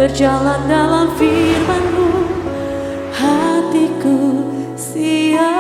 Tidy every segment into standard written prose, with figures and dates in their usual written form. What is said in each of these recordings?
berjalan dalam firman-Mu, hatiku siap.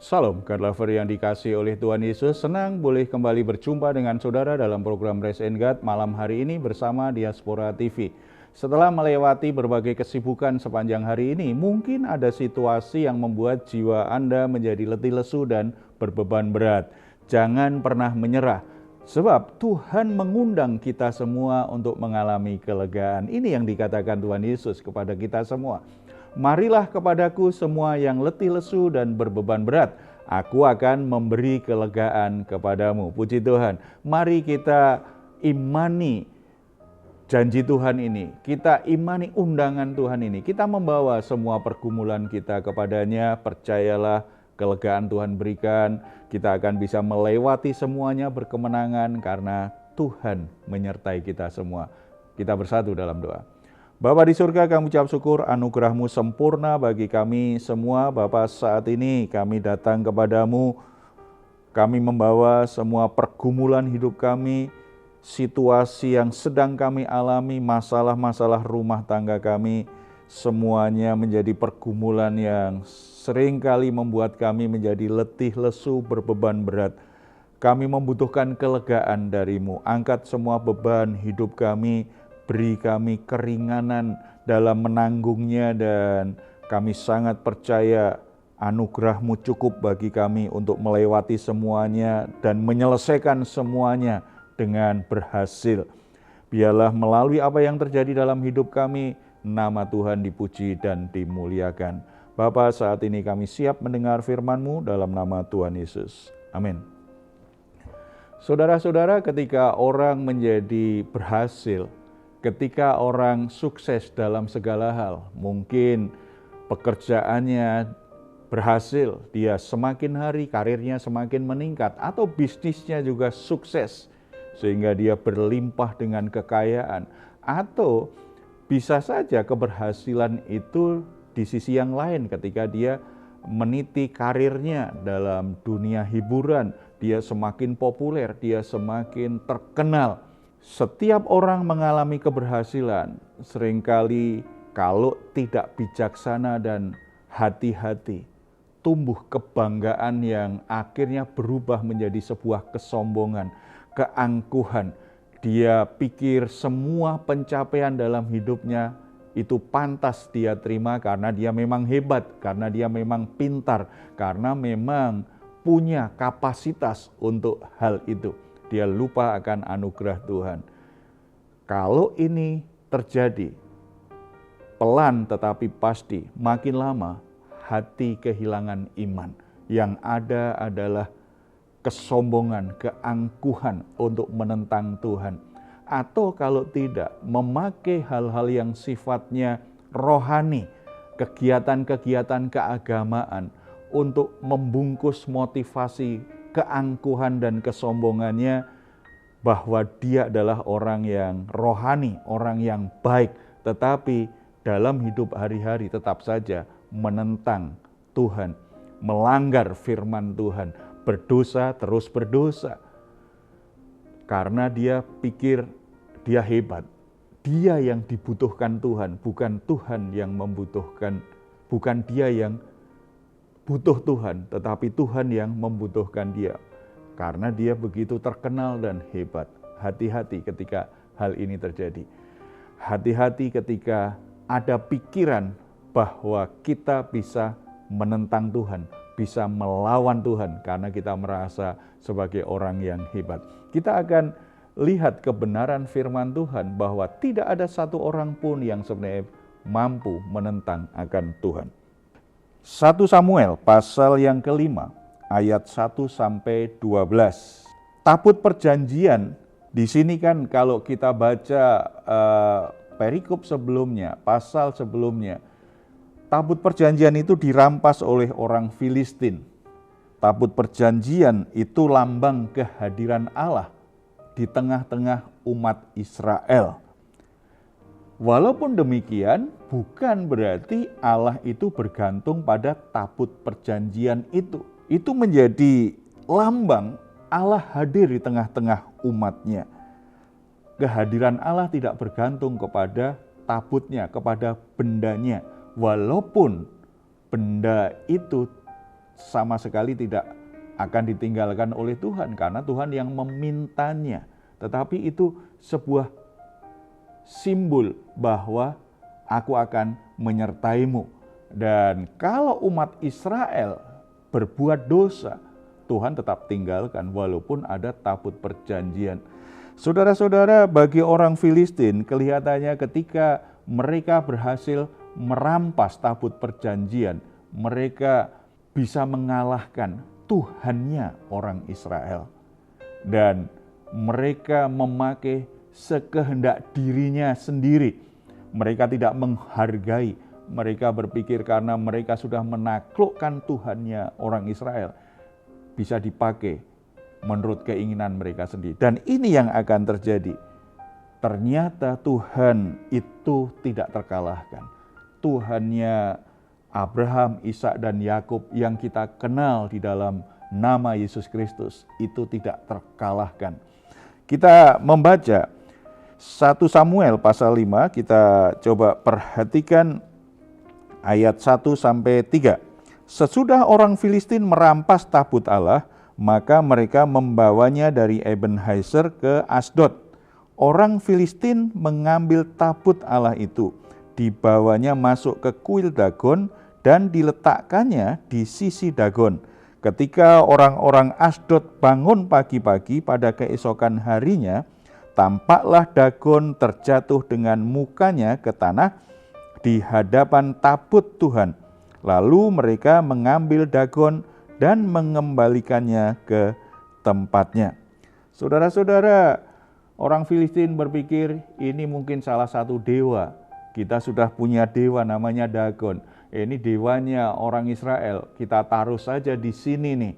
Salam, God Lover yang dikasihi oleh Tuhan Yesus. Senang boleh kembali berjumpa dengan saudara dalam program Rest and God malam hari ini bersama Diaspora TV. Setelah melewati berbagai kesibukan sepanjang hari ini, mungkin ada situasi yang membuat jiwa Anda menjadi letih lesu dan berbeban berat. Jangan pernah menyerah, sebab Tuhan mengundang kita semua untuk mengalami kelegaan. Ini yang dikatakan Tuhan Yesus kepada kita semua. Marilah kepadaku semua yang letih lesu dan berbeban berat, aku akan memberi kelegaan kepadamu. Puji Tuhan, mari kita imani janji Tuhan ini, kita imani undangan Tuhan ini, kita membawa semua pergumulan kita kepadanya, percayalah kelegaan Tuhan berikan, kita akan bisa melewati semuanya berkemenangan karena Tuhan menyertai kita semua. Kita bersatu dalam doa. Bapa di surga, kami ucap syukur anugerah-Mu sempurna bagi kami semua. Bapa, saat ini kami datang kepadamu, kami membawa semua pergumulan hidup kami, situasi yang sedang kami alami, masalah-masalah rumah tangga kami, semuanya menjadi pergumulan yang seringkali membuat kami menjadi letih lesu, berbeban berat. Kami membutuhkan kelegaan dari-Mu, angkat semua beban hidup kami, beri kami keringanan dalam menanggungnya, dan kami sangat percaya anugerah-Mu cukup bagi kami untuk melewati semuanya dan menyelesaikan semuanya dengan berhasil. Biarlah melalui apa yang terjadi dalam hidup kami, nama Tuhan dipuji dan dimuliakan. Bapa, saat ini kami siap mendengar firman-Mu dalam nama Tuhan Yesus. Amin. Saudara-saudara, ketika orang menjadi berhasil, ketika orang sukses dalam segala hal, mungkin pekerjaannya berhasil, dia semakin hari karirnya semakin meningkat, atau bisnisnya juga sukses sehingga dia berlimpah dengan kekayaan, atau bisa saja keberhasilan itu di sisi yang lain ketika dia meniti karirnya dalam dunia hiburan, dia semakin populer, dia semakin terkenal. Setiap orang mengalami keberhasilan, seringkali kalau tidak bijaksana dan hati-hati, tumbuh kebanggaan yang akhirnya berubah menjadi sebuah kesombongan, keangkuhan. Dia pikir semua pencapaian dalam hidupnya itu pantas dia terima karena dia memang hebat, karena dia memang pintar, karena memang punya kapasitas untuk hal itu. Dia lupa akan anugerah Tuhan. Kalau ini terjadi, pelan tetapi pasti, makin lama hati kehilangan iman. Yang ada adalah kesombongan, keangkuhan untuk menentang Tuhan. Atau kalau tidak, memakai hal-hal yang sifatnya rohani, kegiatan-kegiatan keagamaan untuk membungkus motivasi keangkuhan dan kesombongannya, bahwa dia adalah orang yang rohani, orang yang baik, tetapi dalam hidup hari-hari tetap saja menentang Tuhan, melanggar firman Tuhan, berdosa terus berdosa. Karena dia pikir dia hebat, dia yang dibutuhkan Tuhan, bukan Tuhan yang membutuhkan, bukan dia yang butuh Tuhan, tetapi Tuhan yang membutuhkan dia. Karena dia begitu terkenal dan hebat. Hati-hati ketika hal ini terjadi. Hati-hati ketika ada pikiran bahwa kita bisa menentang Tuhan, bisa melawan Tuhan karena kita merasa sebagai orang yang hebat. Kita akan lihat kebenaran firman Tuhan bahwa tidak ada satu orang pun yang sebenarnya mampu menentang akan Tuhan. 1 Samuel pasal yang kelima ayat 1-12. Tabut perjanjian di sini kan kalau kita baca perikop sebelumnya, pasal sebelumnya, tabut perjanjian itu dirampas oleh orang Filistin. Tabut perjanjian itu lambang kehadiran Allah di tengah-tengah umat Israel. Walaupun demikian, bukan berarti Allah itu bergantung pada tabut perjanjian itu. Itu menjadi lambang Allah hadir di tengah-tengah umatnya. Kehadiran Allah tidak bergantung kepada tabutnya, kepada bendanya. Walaupun benda itu sama sekali tidak akan ditinggalkan oleh Tuhan, karena Tuhan yang memintanya. Tetapi itu sebuah simbol bahwa aku akan menyertaimu. Dan kalau umat Israel berbuat dosa, Tuhan tetap tinggalkan walaupun ada tabut perjanjian. Saudara-saudara, bagi orang Filistin kelihatannya ketika mereka berhasil merampas tabut perjanjian, mereka bisa mengalahkan Tuhannya orang Israel. Dan mereka memakai sekehendak dirinya sendiri. Mereka tidak menghargai, mereka berpikir karena mereka sudah menaklukkan Tuhannya orang Israel, bisa dipakai menurut keinginan mereka sendiri. Dan ini yang akan terjadi. Ternyata Tuhan itu tidak terkalahkan. Tuhannya Abraham, Ishak, dan Yakub yang kita kenal di dalam nama Yesus Kristus itu tidak terkalahkan. Kita membaca 1 Samuel pasal 5, kita coba perhatikan ayat 1 sampai 3. Sesudah orang Filistin merampas tabut Allah, maka mereka membawanya dari Ebenezer ke Asdod. Orang Filistin mengambil tabut Allah itu, dibawanya masuk ke kuil Dagon dan diletakkannya di sisi Dagon. Ketika orang-orang Asdod bangun pagi-pagi pada keesokan harinya, tampaklah Dagon terjatuh dengan mukanya ke tanah di hadapan tabut Tuhan. Lalu mereka mengambil Dagon dan mengembalikannya ke tempatnya. Saudara-saudara, orang Filistin berpikir ini mungkin salah satu dewa. Kita sudah punya dewa namanya Dagon. Ini dewanya orang Israel, kita taruh saja di sini nih.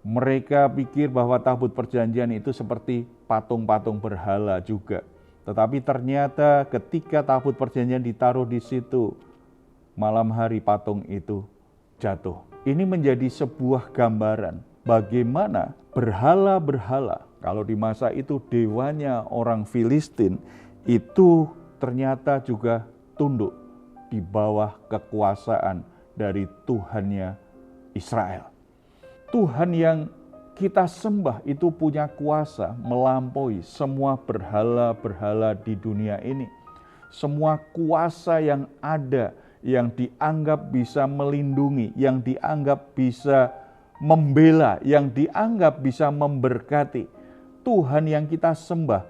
Mereka pikir bahwa tabut perjanjian itu seperti patung-patung berhala juga. Tetapi ternyata ketika tabut perjanjian ditaruh di situ, malam hari patung itu jatuh. Ini menjadi sebuah gambaran bagaimana berhala-berhala, kalau di masa itu dewanya orang Filistin, itu ternyata juga tunduk di bawah kekuasaan dari Tuhannya Israel. Tuhan yang kita sembah itu punya kuasa melampaui semua berhala-berhala di dunia ini. Semua kuasa yang ada, yang dianggap bisa melindungi, yang dianggap bisa membela, yang dianggap bisa memberkati. Tuhan yang kita sembah,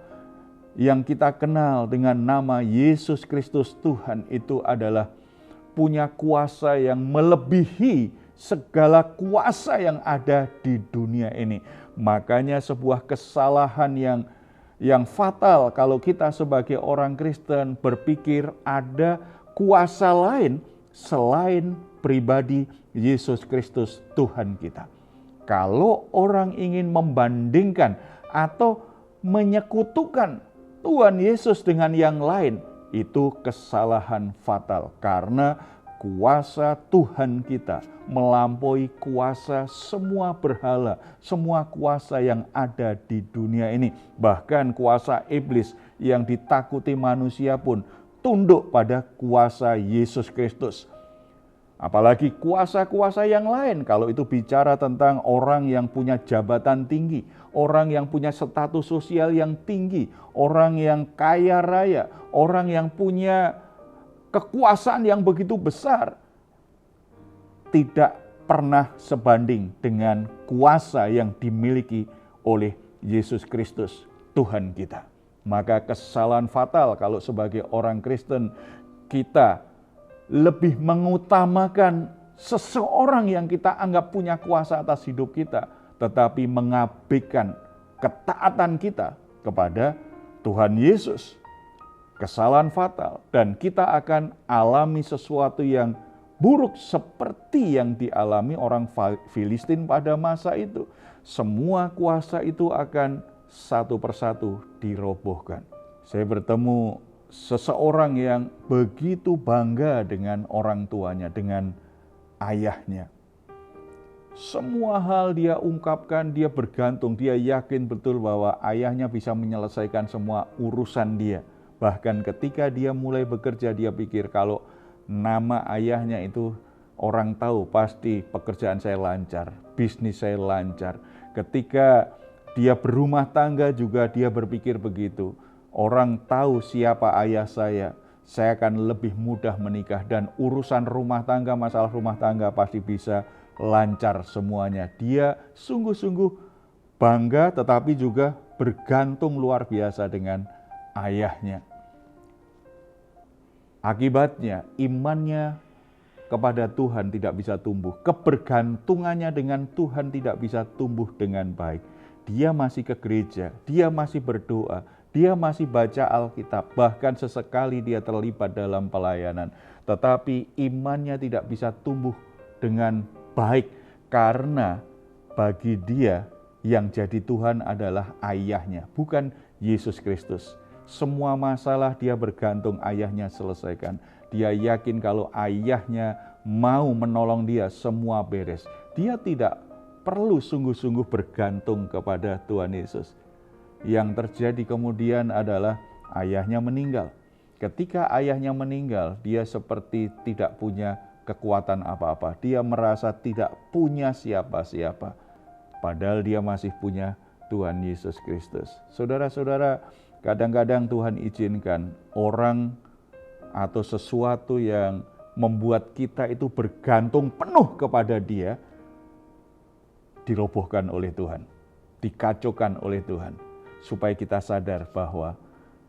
yang kita kenal dengan nama Yesus Kristus Tuhan itu adalah punya kuasa yang melebihi segala kuasa yang ada di dunia ini. Makanya sebuah kesalahan yang fatal kalau kita sebagai orang Kristen berpikir ada kuasa lain selain pribadi Yesus Kristus Tuhan kita. Kalau orang ingin membandingkan atau menyekutukan Tuhan Yesus dengan yang lain, itu kesalahan fatal karena kuasa Tuhan kita melampaui kuasa semua berhala, semua kuasa yang ada di dunia ini. Bahkan kuasa iblis yang ditakuti manusia pun tunduk pada kuasa Yesus Kristus. Apalagi kuasa-kuasa yang lain, kalau itu bicara tentang orang yang punya jabatan tinggi, orang yang punya status sosial yang tinggi, orang yang kaya raya, orang yang punya kekuasaan yang begitu besar, tidak pernah sebanding dengan kuasa yang dimiliki oleh Yesus Kristus, Tuhan kita. Maka kesalahan fatal kalau sebagai orang Kristen kita lebih mengutamakan seseorang yang kita anggap punya kuasa atas hidup kita, tetapi mengabaikan ketaatan kita kepada Tuhan Yesus. Kesalahan fatal, dan kita akan alami sesuatu yang buruk seperti yang dialami orang Filistin pada masa itu. Semua kuasa itu akan satu persatu dirobohkan. Saya bertemu seseorang yang begitu bangga dengan orang tuanya, dengan ayahnya. Semua hal dia ungkapkan, dia bergantung, dia yakin betul bahwa ayahnya bisa menyelesaikan semua urusan dia. Bahkan ketika dia mulai bekerja, dia pikir kalau nama ayahnya itu orang tahu, pasti pekerjaan saya lancar, bisnis saya lancar. Ketika dia berumah tangga juga dia berpikir begitu. Orang tahu siapa ayah saya akan lebih mudah menikah dan urusan rumah tangga, masalah rumah tangga pasti bisa lancar semuanya. Dia sungguh-sungguh bangga tetapi juga bergantung luar biasa dengan ayahnya. Akibatnya imannya kepada Tuhan tidak bisa tumbuh. Kebergantungannya dengan Tuhan tidak bisa tumbuh dengan baik. Dia masih ke gereja, dia masih berdoa, dia masih baca Alkitab, bahkan sesekali dia terlibat dalam pelayanan. Tetapi imannya tidak bisa tumbuh dengan baik karena bagi dia yang jadi Tuhan adalah ayahnya, bukan Yesus Kristus. Semua masalah dia bergantung ayahnya selesaikan. Dia yakin kalau ayahnya mau menolong dia, semua beres. Dia tidak perlu sungguh-sungguh bergantung kepada Tuhan Yesus. Yang terjadi kemudian adalah ayahnya meninggal. Ketika ayahnya meninggal, dia seperti tidak punya kekuatan apa-apa. Dia merasa tidak punya siapa-siapa. Padahal dia masih punya Tuhan Yesus Kristus. Saudara-saudara, kadang-kadang Tuhan izinkan orang atau sesuatu yang membuat kita itu bergantung penuh kepada Dia, dirobohkan oleh Tuhan, dikacaukan oleh Tuhan, supaya kita sadar bahwa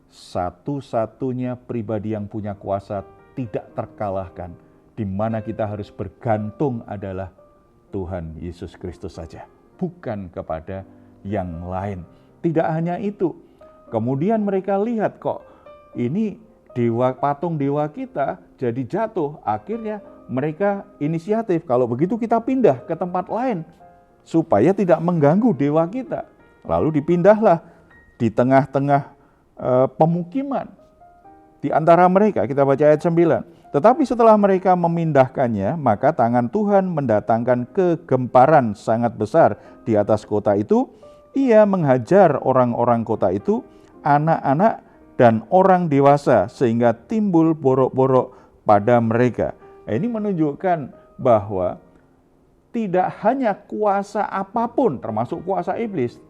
satu-satunya pribadi yang punya kuasa tidak terkalahkan, di mana kita harus bergantung adalah Tuhan Yesus Kristus saja, bukan kepada yang lain. Tidak hanya itu, kemudian mereka lihat kok ini patung dewa kita jadi jatuh. Akhirnya mereka inisiatif, kalau begitu kita pindah ke tempat lain supaya tidak mengganggu dewa kita. Lalu dipindahlah di tengah-tengah pemukiman di antara mereka. Kita baca ayat 9. Tetapi setelah mereka memindahkannya, maka tangan Tuhan mendatangkan kegemparan sangat besar di atas kota itu. Ia menghajar orang-orang kota itu, anak-anak dan orang dewasa, sehingga timbul borok-borok pada mereka. Ini menunjukkan bahwa tidak hanya kuasa apapun, termasuk kuasa iblis,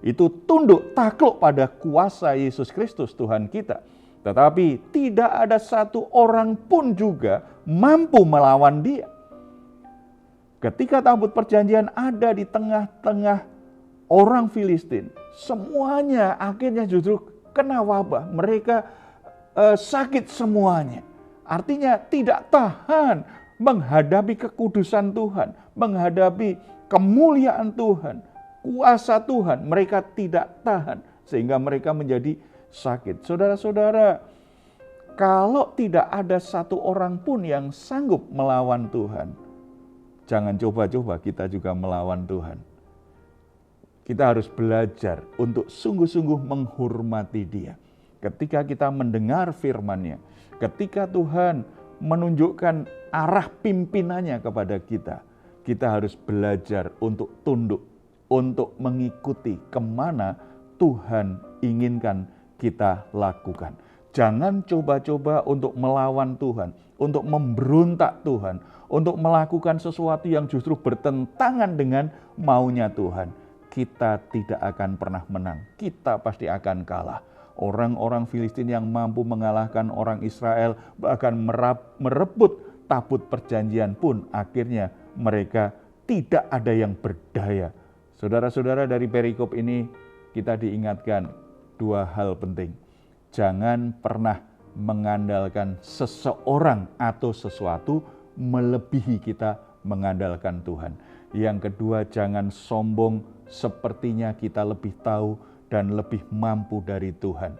itu tunduk takluk pada kuasa Yesus Kristus Tuhan kita. Tetapi tidak ada satu orang pun juga mampu melawan Dia. Ketika tabut perjanjian ada di tengah-tengah orang Filistin, semuanya akhirnya justru kena wabah. Mereka sakit semuanya. Artinya tidak tahan menghadapi kekudusan Tuhan, menghadapi kemuliaan Tuhan, kuasa Tuhan. Mereka tidak tahan sehingga mereka menjadi sakit. Saudara-saudara, kalau tidak ada satu orang pun yang sanggup melawan Tuhan, jangan coba-coba kita juga melawan Tuhan. Kita harus belajar untuk sungguh-sungguh menghormati Dia. Ketika kita mendengar firman-Nya, ketika Tuhan menunjukkan arah pimpinannya kepada kita, kita harus belajar untuk tunduk, untuk mengikuti kemana Tuhan inginkan kita lakukan. Jangan coba-coba untuk melawan Tuhan, untuk memberontak Tuhan, untuk melakukan sesuatu yang justru bertentangan dengan maunya Tuhan. Kita tidak akan pernah menang, kita pasti akan kalah. Orang-orang Filistin yang mampu mengalahkan orang Israel, bahkan merebut tabut perjanjian pun, akhirnya mereka tidak ada yang berdaya. Saudara-saudara, dari perikop ini kita diingatkan dua hal penting. Jangan pernah mengandalkan seseorang atau sesuatu melebihi kita mengandalkan Tuhan. Yang kedua, jangan sombong sepertinya kita lebih tahu dan lebih mampu dari Tuhan,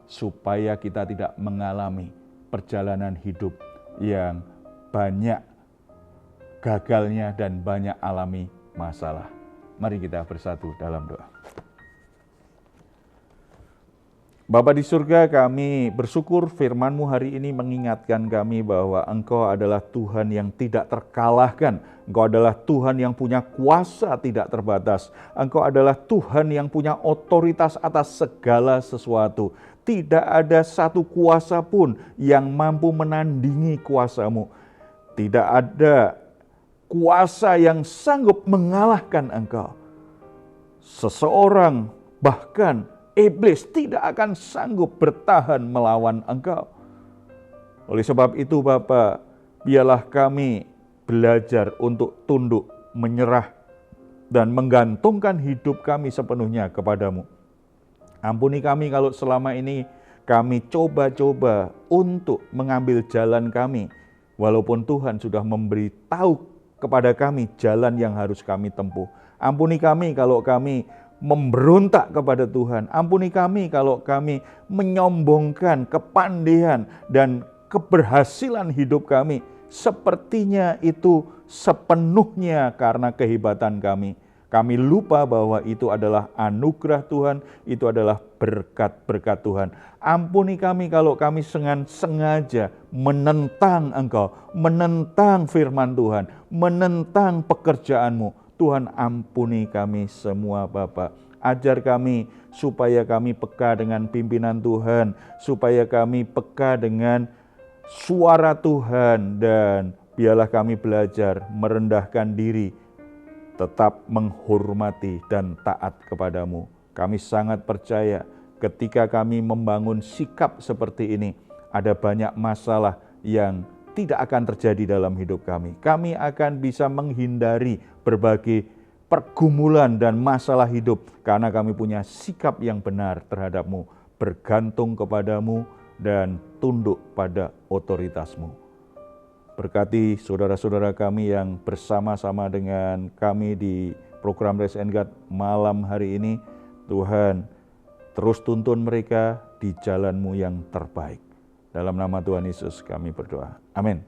supaya kita tidak mengalami perjalanan hidup yang banyak gagalnya dan banyak alami masalah. Mari kita bersatu dalam doa. Bapa di surga, kami bersyukur firman-Mu hari ini mengingatkan kami bahwa Engkau adalah Tuhan yang tidak terkalahkan. Engkau adalah Tuhan yang punya kuasa tidak terbatas. Engkau adalah Tuhan yang punya otoritas atas segala sesuatu. Tidak ada satu kuasa pun yang mampu menandingi kuasa-Mu. Tidak ada kuasa yang sanggup mengalahkan Engkau. Seseorang, bahkan iblis tidak akan sanggup bertahan melawan Engkau. Oleh sebab itu Bapa, biarlah kami belajar untuk tunduk, menyerah, dan menggantungkan hidup kami sepenuhnya kepadamu. Ampuni kami kalau selama ini kami coba-coba untuk mengambil jalan kami, walaupun Tuhan sudah memberitahu kepada kami jalan yang harus kami tempuh. Ampuni kami kalau kami memberontak kepada Tuhan. Ampuni kami kalau kami menyombongkan kepandaian dan keberhasilan hidup kami. Sepertinya itu sepenuhnya karena kehebatan kami. Kami lupa bahwa itu adalah anugerah Tuhan, itu adalah berkat-berkat Tuhan. Ampuni kami kalau kami sengaja menentang Engkau, menentang firman Tuhan, menentang pekerjaan-Mu. Tuhan, ampuni kami semua Bapa. Ajar kami supaya kami peka dengan pimpinan Tuhan, supaya kami peka dengan suara Tuhan, dan biarlah kami belajar merendahkan diri, tetap menghormati dan taat kepadamu. Kami sangat percaya ketika kami membangun sikap seperti ini, ada banyak masalah yang tidak akan terjadi dalam hidup kami. Kami akan bisa menghindari berbagai pergumulan dan masalah hidup karena kami punya sikap yang benar terhadap-Mu, bergantung kepadamu dan tunduk pada otoritas-Mu. Berkati saudara-saudara kami yang bersama-sama dengan kami di program Raise and Guide malam hari ini. Tuhan, terus tuntun mereka di jalan-Mu yang terbaik. Dalam nama Tuhan Yesus kami berdoa. Amin.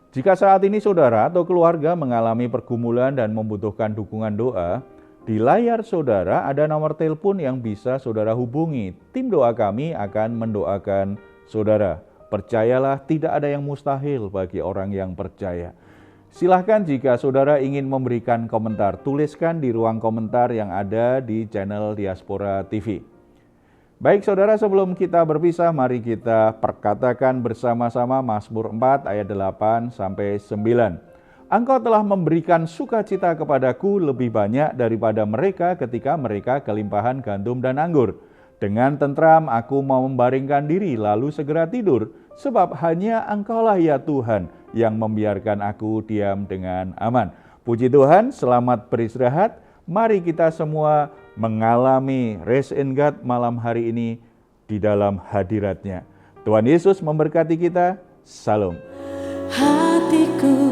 Jika saat ini saudara atau keluarga mengalami pergumulan dan membutuhkan dukungan doa, di layar saudara ada nomor telepon yang bisa saudara hubungi. Tim doa kami akan mendoakan saudara. Percayalah, tidak ada yang mustahil bagi orang yang percaya. Silahkan jika saudara ingin memberikan komentar, tuliskan di ruang komentar yang ada di channel Diaspora TV. Baik saudara, sebelum kita berpisah, mari kita perkatakan bersama-sama Mazmur 4 ayat 8-9. Engkau telah memberikan sukacita kepadaku lebih banyak daripada mereka ketika mereka kelimpahan gandum dan anggur. Dengan tentram aku mau membaringkan diri lalu segera tidur, sebab hanya Engkaulah ya Tuhan yang membiarkan aku diam dengan aman. Puji Tuhan, selamat beristirahat. Mari kita semua mengalami Raise and Guide malam hari ini di dalam hadirat-Nya. Tuhan Yesus memberkati kita. Salam. Hatiku